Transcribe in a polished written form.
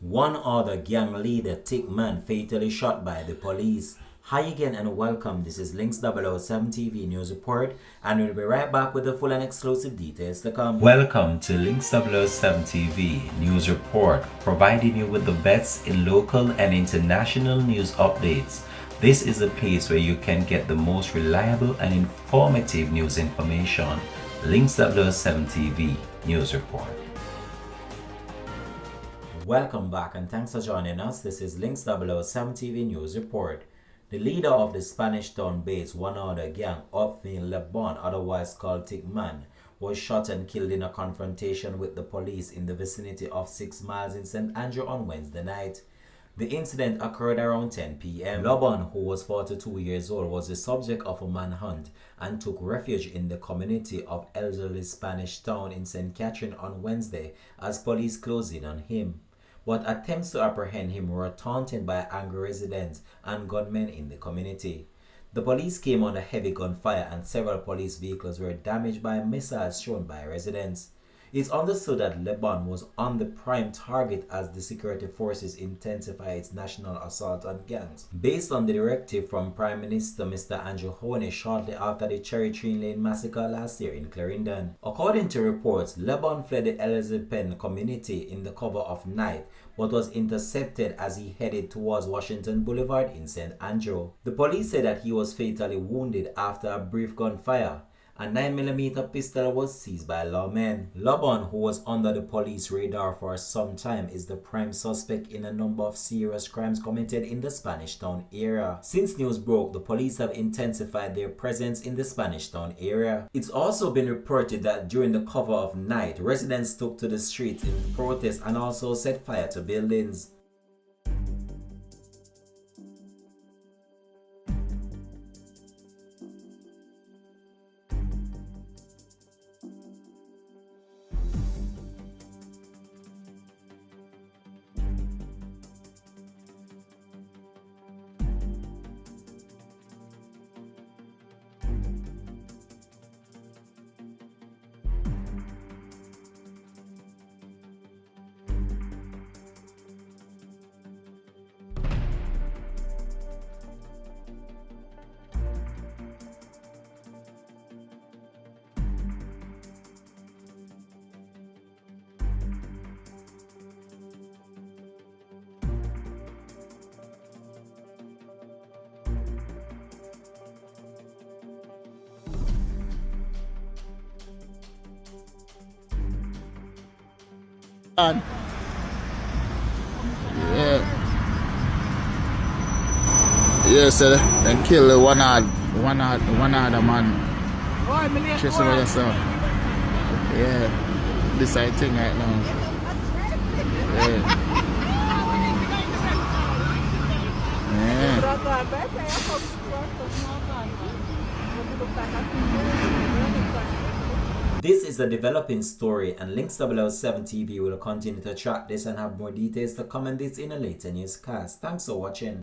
One other gang leader, Tick Man, fatally shot by the police. Hi again and welcome. This is Links 007 TV News Report, and we'll be right back with the full and exclusive details to come. Welcome to Links 007 TV News Report, providing you with the best in local and international news updates. This is a place where you can get the most reliable and informative news information. Links 007 TV News Report. Welcome back and thanks for joining us. This is Links 007 TV News Report. The leader of the Spanish Town-based One Order gang, Upfield Lebon, otherwise called Tick Man, was shot and killed in a confrontation with the police in the vicinity of 6 miles in St. Andrew on Wednesday night. The incident occurred around 10 p.m. Lebon, who was 42 years old, was the subject of a manhunt and took refuge in the community of elderly Spanish Town in St. Catherine on Wednesday as police closed in on him. But attempts to apprehend him were taunted by angry residents and gunmen in the community. The police came under heavy gunfire and several police vehicles were damaged by missiles thrown by residents. It's understood that Lebon was on the prime target as the security forces intensify its national assault on gangs, based on the directive from Prime Minister Mr. Andrew Honey shortly after the Cherry Tree Lane massacre last year in Clarendon. According to reports, Lebon fled the Elizabeth community in the cover of night, but was intercepted as he headed towards Washington Boulevard in St. Andrew. The police said that he was fatally wounded after a brief gunfire. A 9mm pistol was seized by lawmen. Lebon, who was under the police radar for some time, is the prime suspect in a number of serious crimes committed in the Spanish Town area. Since news broke, the police have intensified their presence in the Spanish Town area. It's also been reported that during the cover of night, residents took to the streets in protest and also set fire to buildings. Yeah. Yeah, so then kill one other man. Chase over yourself. Yeah. This I think right now. Yeah. This is a developing story, and Links 007 TV will continue to track this and have more details to comment this in a later newscast. Thanks for watching.